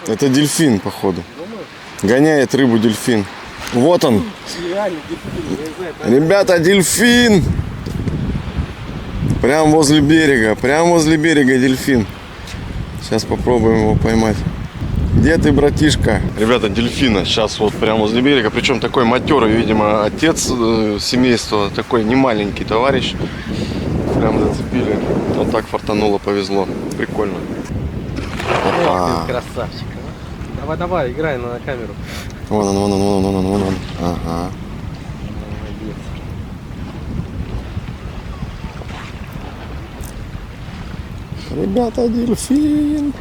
Это дельфин, походу. Гоняет рыбу дельфин. Вот он. Ребята, дельфин. Прям возле берега дельфин. Сейчас попробуем его поймать. Где ты, братишка? Ребята, дельфина сейчас вот прямо возле берега. Причем такой матерый, видимо, отец семейства. Такой немаленький товарищ. Прям зацепили. Вот так фартануло, повезло. Прикольно. Опа. Красавчик. Давай, играй на камеру. Вон он. Ага. Молодец. Ребята, дельфин.